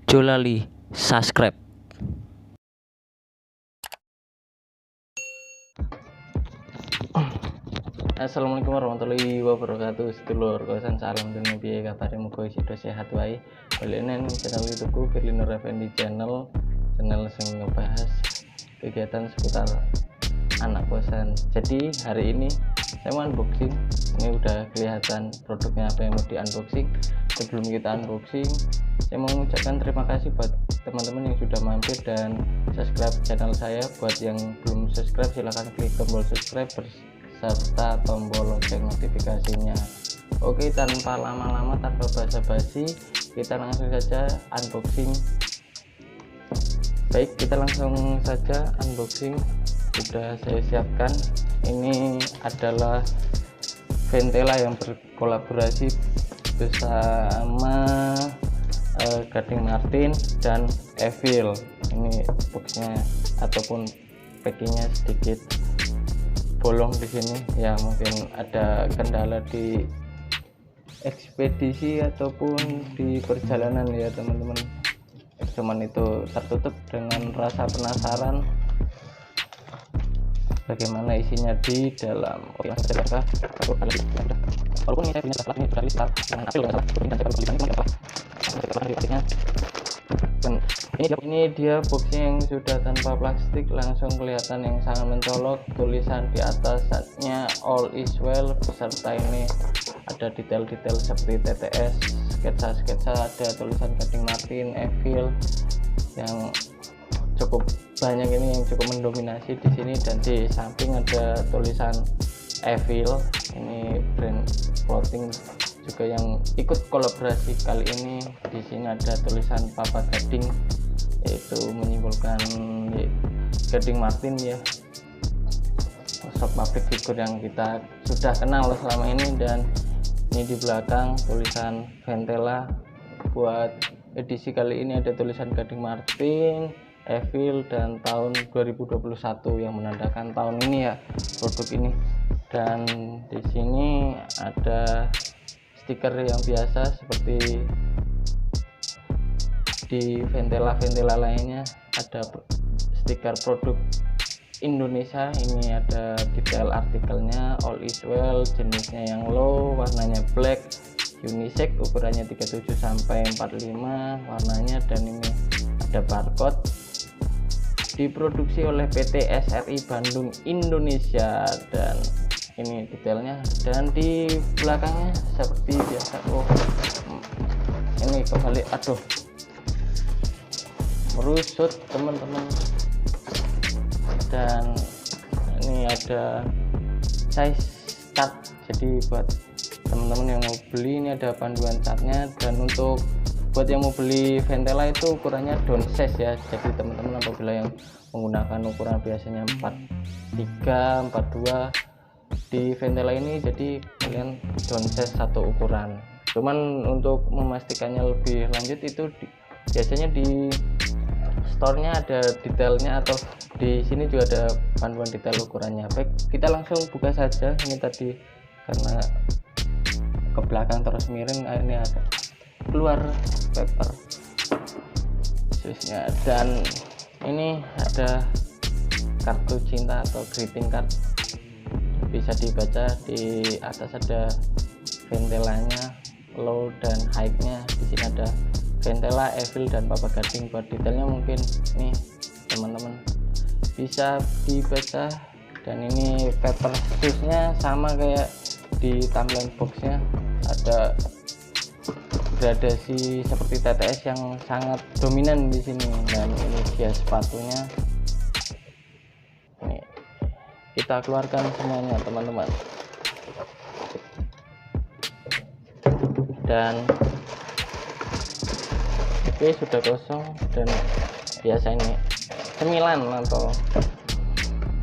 Jolali subscribe. Assalamualaikum warahmatullahi wabarakatuh. Sedulur kosan salam dan piye kabare, muga sida sehat wae. Balik nang channel YouTubeku Firlino Effendi channel sing ngebahas kegiatan seputar anak kosan. Jadi hari ini saya mau unboxing. Ini udah kelihatan produknya apa yang mau di unboxing. Sebelum kita unboxing, saya mau mengucapkan terima kasih buat teman-teman yang sudah mampir dan subscribe channel saya. Buat yang belum subscribe, silahkan klik tombol subscribe serta tombol lonceng notifikasinya. Oke, tanpa lama-lama, tanpa basa-basi, kita langsung saja unboxing. Baik, kita langsung saja unboxing. Sudah saya siapkan. Ini adalah Ventela yang berkolaborasi bersama Gading Martin dan Evil. Ini boxnya ataupun packingnya sedikit bolong di sini ya, mungkin ada kendala di ekspedisi ataupun di perjalanan ya teman-teman. Cuman itu tertutup dengan rasa penasaran bagaimana isinya di dalam. Oke, langsung saja walaupun ini saya punya setelah ini sudah start dengan April nggak salah, dan saya baru beli ini dan ini dia boxnya yang sudah tanpa plastik, langsung kelihatan yang sangat mencolok. Tulisan di atasnya all is well, beserta ini ada detail-detail seperti TTS, sketsa-sketsa, ada tulisan Gading Martin, Evil yang cukup banyak, ini yang cukup mendominasi di sini. Dan di samping ada tulisan Evil, ini brand clothing juga yang ikut kolaborasi kali ini. Di sini ada tulisan Papa Gading, yaitu menyimpulkan Gading Martin ya, sosok public figure yang kita sudah kenal selama ini. Dan ini di belakang tulisan Ventela. Buat edisi kali ini ada tulisan Gading Martin, Evil, dan tahun 2021 yang menandakan tahun ini ya produk ini. Dan di sini ada stiker yang biasa seperti di Ventela lainnya, ada stiker produk Indonesia. Ini ada detail artikelnya, all is well, jenisnya yang low, warnanya black, unisex, ukurannya 37 sampai 45 warnanya, dan ini ada barcode. Diproduksi oleh PT SRI Bandung Indonesia, dan ini detailnya. Dan di belakangnya seperti biasa, ini kembali, aduh merusut teman-teman. Dan ini ada size chart, jadi buat teman-teman yang mau beli ini ada panduan chartnya. Dan untuk buat yang mau beli Ventela itu ukurannya down size ya, jadi teman-teman apabila yang menggunakan ukuran biasanya 43, 42, di Ventela ini jadi kalian down size satu ukuran. Cuman untuk memastikannya lebih lanjut itu biasanya di store-nya ada detailnya, atau di sini juga ada panduan detail ukurannya. Baik, kita langsung buka saja. Ini tadi karena ke belakang terus miring, ini ada keluar paper susnya. Dan ini ada kartu cinta atau greeting card, bisa dibaca. Di atas ada Ventelanya, low dan high-nya. Di sini ada Ventela, Evil, dan Papa Gading. Buat detailnya mungkin nih teman-teman bisa dibaca. Dan ini paper susnya sama kayak di tampilan boxnya, ada gradasi seperti TTS yang sangat dominan di sini. Dan ini dia sepatunya, ini kita keluarkan semuanya teman-teman. Dan oke, sudah kosong. Dan biasa ini cemilan atau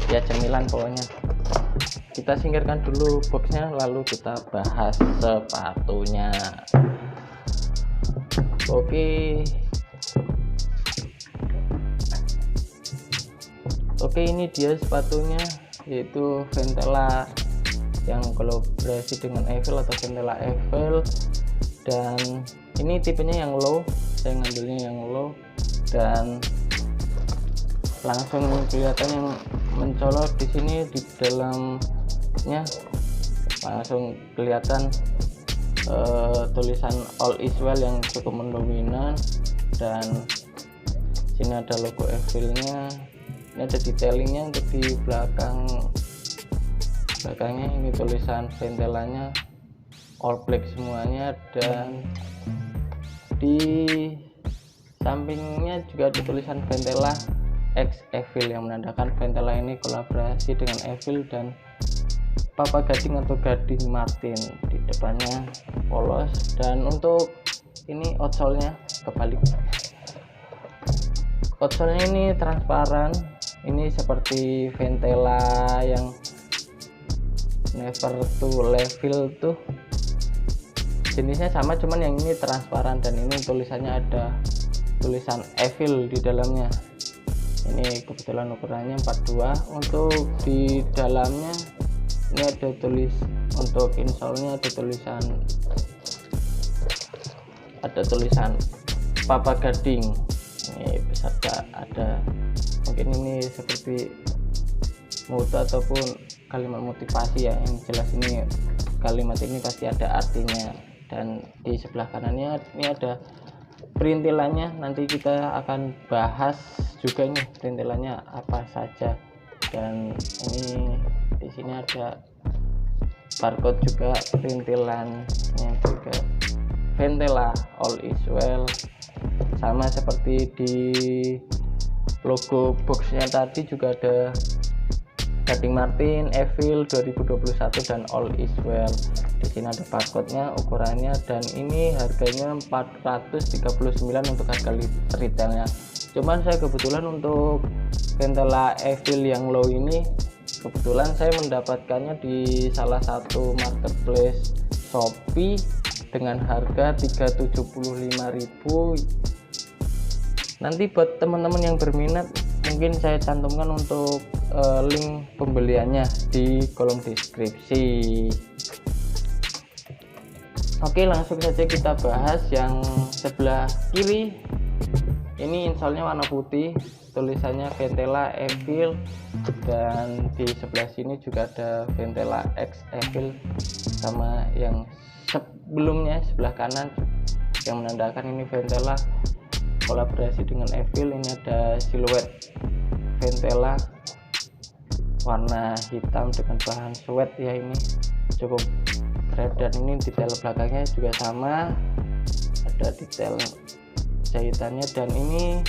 ya cemilan pokoknya. Kita singkirkan dulu boxnya, lalu kita bahas sepatunya. Oke, ini dia sepatunya, yaitu Ventela yang kolaborasi dengan Evil atau Ventela Evil. Dan ini tipenya yang low, saya ngambilnya yang low, dan langsung kelihatan yang mencolok di sini di dalamnya, langsung kelihatan tulisan all is well yang cukup mendominan, dan sini ada logo Evil-nya. Ini ada detailingnya untuk di belakangnya, ini tulisan Ventelanya all black semuanya, dan di sampingnya juga ada tulisan Ventela X Evil yang menandakan Ventela ini kolaborasi dengan Evil dan Papa Gading atau Gading Martin. Di depannya polos, dan untuk ini outsole-nya kebalik, outsole-nya ini transparan. Ini seperti Ventela yang never to level tuh, jenisnya sama, cuman yang ini transparan, dan ini tulisannya ada tulisan Evil di dalamnya. Ini kebetulan ukurannya 42. Untuk di dalamnya ini ada untuk insole-nya ada tulisan Papa Gading. Ini beserta ada, mungkin ini seperti moto ataupun kalimat motivasi ya, yang jelas ini kalimat ini pasti ada artinya. Dan di sebelah kanannya ini ada perintilannya, nanti kita akan bahas juga ini perintilannya apa saja. Dan ini di sini ada barcode juga, perintilannya juga Ventela all is well, sama seperti di logo boxnya tadi juga ada Gading Martin, Evil 2021 dan all is well. Di sini ada barcode-nya, ukurannya, dan ini harganya 439 untuk harga retailnya. Cuman saya kebetulan untuk Ventela Evil yang low ini kebetulan saya mendapatkannya di salah satu marketplace Shopee dengan harga 375.000. Nanti buat teman-teman yang berminat mungkin saya cantumkan untuk link pembeliannya di kolom deskripsi. Oke, langsung saja kita bahas yang sebelah kiri. Ini insole-nya warna putih, tulisannya Ventela Evil, dan di sebelah sini juga ada Ventela X Evil sama yang sebelumnya sebelah kanan yang menandakan ini Ventela kolaborasi dengan Evil. Ini ada siluet Ventela warna hitam dengan bahan sweat ya, ini cukup keren. Dan ini detail belakangnya juga sama, ada detail jahitannya, dan ini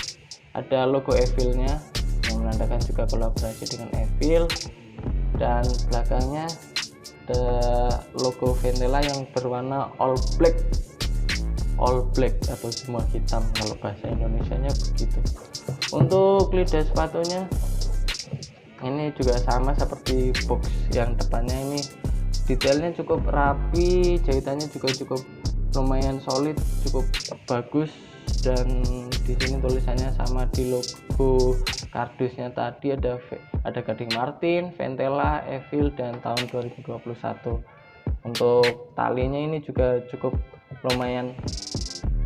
ada logo Evil-nya yang menandakan juga kolaborasi dengan Evil. Dan belakangnya ada logo Ventela yang berwarna all black atau semua hitam kalau bahasa Indonesianya begitu. Untuk lidah sepatunya ini juga sama seperti box yang depannya, ini detailnya cukup rapi, jahitannya juga cukup lumayan solid, cukup bagus. Dan di sini tulisannya sama di logo kardusnya tadi, ada Gading Martin, Ventela, Evil, dan tahun 2021. Untuk talinya ini juga cukup lumayan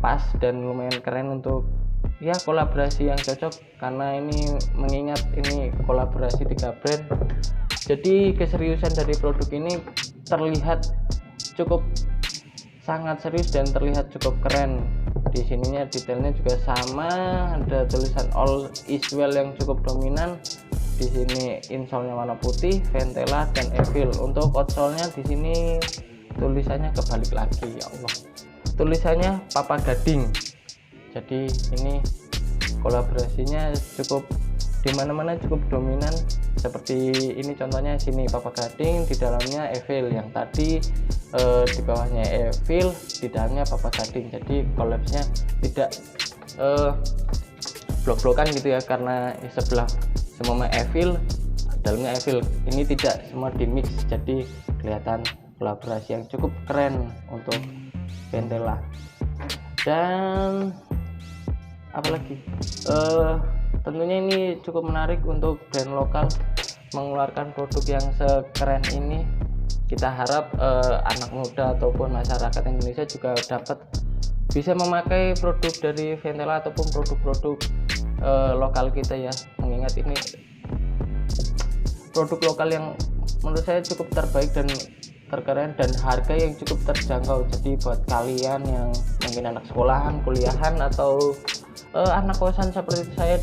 pas dan lumayan keren untuk ya kolaborasi yang cocok, karena ini mengingat ini kolaborasi 3 brand, jadi keseriusan dari produk ini terlihat cukup sangat serius dan terlihat cukup keren. Di sininya detailnya juga sama, ada tulisan all is well yang cukup dominan. Di sini insole-nya warna putih, Ventela dan Evil. Untuk outsole-nya di sini tulisannya kebalik lagi, ya Allah. Tulisannya Papa Gading. Jadi ini kolaborasinya cukup dimana-mana cukup dominan. Seperti ini contohnya, sini Papa Gading, di dalamnya Evil. Yang tadi di bawahnya Evil, di dalamnya Papa Gading. Jadi collabsnya tidak blok-blokan gitu ya, karena sebelah semua Evil, dalamnya Evil. Ini tidak semua di mix, jadi kelihatan kolaborasi yang cukup keren untuk Ventela. Dan apalagi tentunya ini cukup menarik untuk brand lokal mengeluarkan produk yang sekeren ini. Kita harap anak muda ataupun masyarakat Indonesia juga dapat bisa memakai produk dari Ventela ataupun produk-produk lokal kita ya, mengingat ini produk lokal yang menurut saya cukup terbaik dan terkeren dan harga yang cukup terjangkau. Jadi buat kalian yang mungkin anak sekolahan, kuliahan, atau anak kosan seperti saya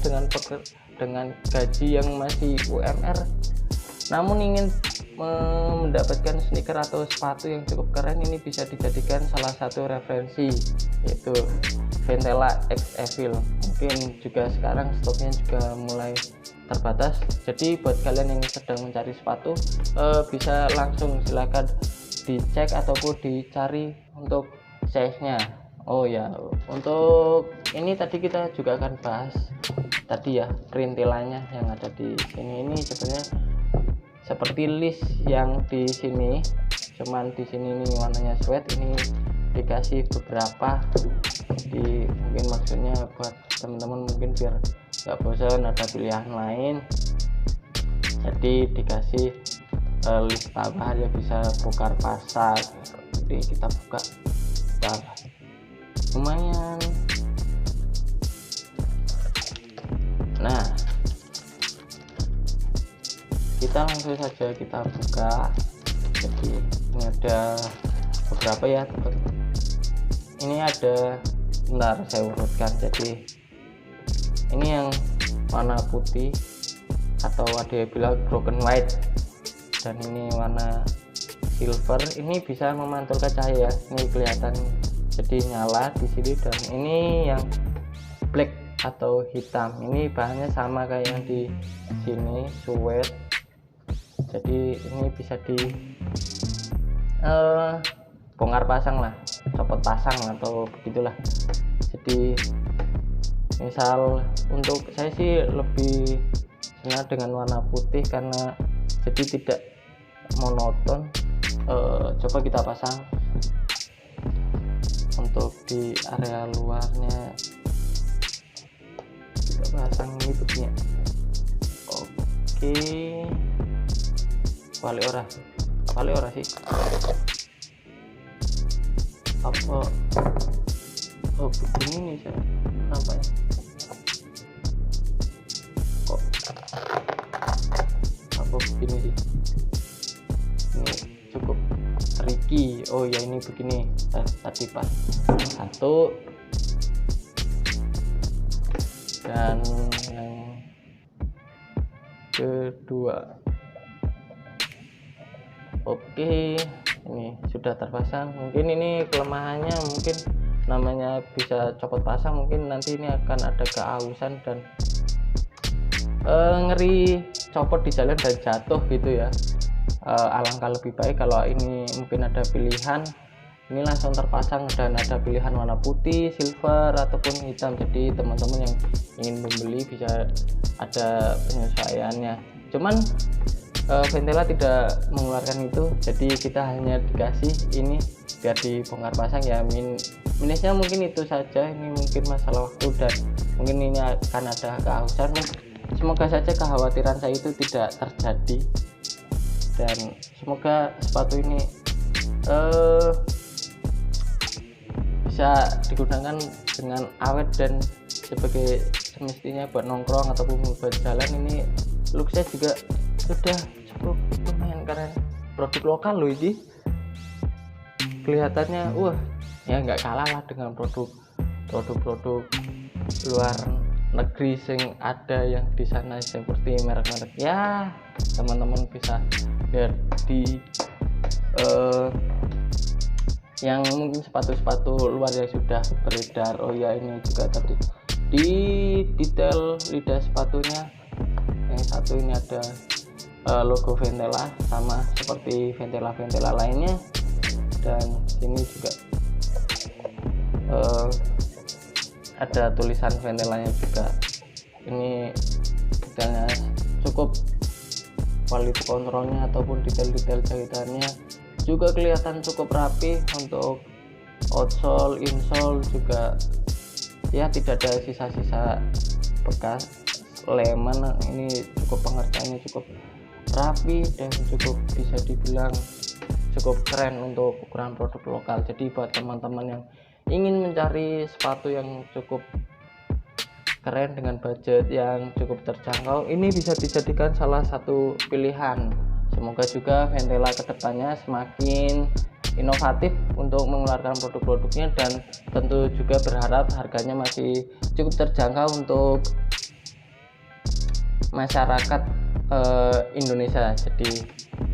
dengan gaji yang masih UMR namun ingin mendapatkan sneaker atau sepatu yang cukup keren, ini bisa dijadikan salah satu referensi, yaitu Ventela X Evil. Mungkin juga sekarang stoknya juga mulai terbatas, jadi buat kalian yang sedang mencari sepatu bisa langsung silakan dicek ataupun dicari untuk size nya. Oh ya, untuk ini tadi kita juga akan bahas tadi ya, perintilannya yang ada di sini. Ini sebenarnya seperti list yang di sini, cuman di sini ini warnanya sweat, ini dikasih beberapa. Jadi mungkin maksudnya buat teman-teman mungkin biar nggak bosan ada pilihan lain, jadi dikasih list tambahan ya, bisa bongkar pasang. Jadi kita buka, lumayan. Nah, kita langsung saja kita buka. Jadi ini ada beberapa ya teman. Ini ada, bentar saya urutkan. Jadi ini yang warna putih atau ada yang bilang broken white, dan ini warna silver. Ini bisa memantulkan cahaya, ini kelihatan jadi nyala di sini. Dan ini yang black atau hitam, ini bahannya sama kayak yang di sini, suede. Jadi ini bisa di bongkar pasang lah, copot pasang atau begitulah. Jadi misal untuk saya sih lebih senang dengan warna putih karena jadi tidak monoton. Coba kita pasang untuk di area luarnya, kita pasang ini begini. Oke, balik ora sih apa? Oh begini nih saya nampaknya. Kok apa begini sih? Ini cukup tricky. Oh ya, ini begini. Tadi pas satu, dan yang kedua. Oke, ini sudah terpasang. Mungkin ini kelemahannya, mungkin namanya bisa copot pasang, mungkin nanti ini akan ada keausan dan ngeri copot di jalan dan jatuh gitu ya. Alangkah lebih baik kalau ini mungkin ada pilihan ini langsung terpasang dan ada pilihan warna putih, silver ataupun hitam. Jadi teman-teman yang ingin membeli bisa ada penyesuaiannya. Cuman Ventela tidak mengeluarkan itu, jadi kita hanya dikasih ini biar dibongkar pasang ya. Minusnya mungkin itu saja, ini mungkin masalah waktu dan mungkin ini akan ada keausan. Semoga saja kekhawatiran saya itu tidak terjadi, dan semoga sepatu ini bisa digunakan dengan awet dan sebagai semestinya buat nongkrong ataupun buat jalan. Ini looknya juga sudah cukup lumayan keren, produk lokal loh ini, kelihatannya wah ya nggak kalah lah dengan produk luar negeri yang ada yang di sana seperti merek-merek ya. Teman-teman bisa lihat di yang mungkin sepatu-sepatu luar yang sudah beredar. Oh ya, ini juga tadi di detail lidah sepatunya yang satu ini ada logo Ventela sama seperti Ventela lainnya, dan sini juga ada tulisan Ventelanya juga. Ini detailnya cukup, quality controlnya ataupun detail-detail jahitannya juga kelihatan cukup rapi. Untuk outsole, insole juga ya tidak ada sisa-sisa bekas leman. Ini cukup pengerjaannya cukup rapi dan cukup bisa dibilang cukup keren untuk ukuran produk lokal. Jadi buat teman-teman yang ingin mencari sepatu yang cukup keren dengan budget yang cukup terjangkau, ini bisa dijadikan salah satu pilihan. Semoga juga Ventela kedepannya semakin inovatif untuk mengeluarkan produk-produknya, dan tentu juga berharap harganya masih cukup terjangkau untuk masyarakat Indonesia. Jadi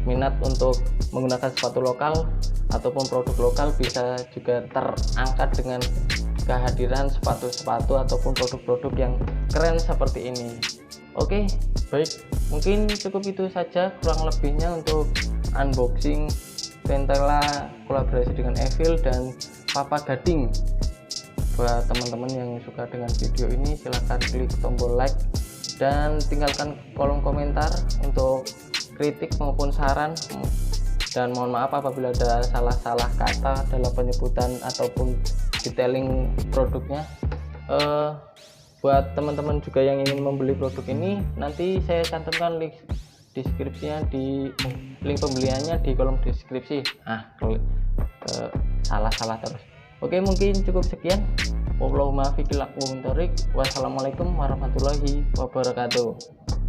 minat untuk menggunakan sepatu lokal ataupun produk lokal bisa juga terangkat dengan kehadiran sepatu-sepatu ataupun produk-produk yang keren seperti ini. Oke, baik, mungkin cukup itu saja kurang lebihnya untuk unboxing Ventela kolaborasi dengan Evil dan Papa Gading. Buat teman-teman yang suka dengan video ini, silahkan klik tombol like dan tinggalkan kolom komentar untuk kritik maupun saran, dan mohon maaf apabila ada salah-salah kata dalam penyebutan ataupun detailing produknya. Buat teman-teman juga yang ingin membeli produk ini, nanti saya cantumkan link deskripsinya, di link pembeliannya di kolom deskripsi. Salah terus. Oke, mungkin cukup sekian. Wassalamualaikum warahmatullahi wabarakatuh.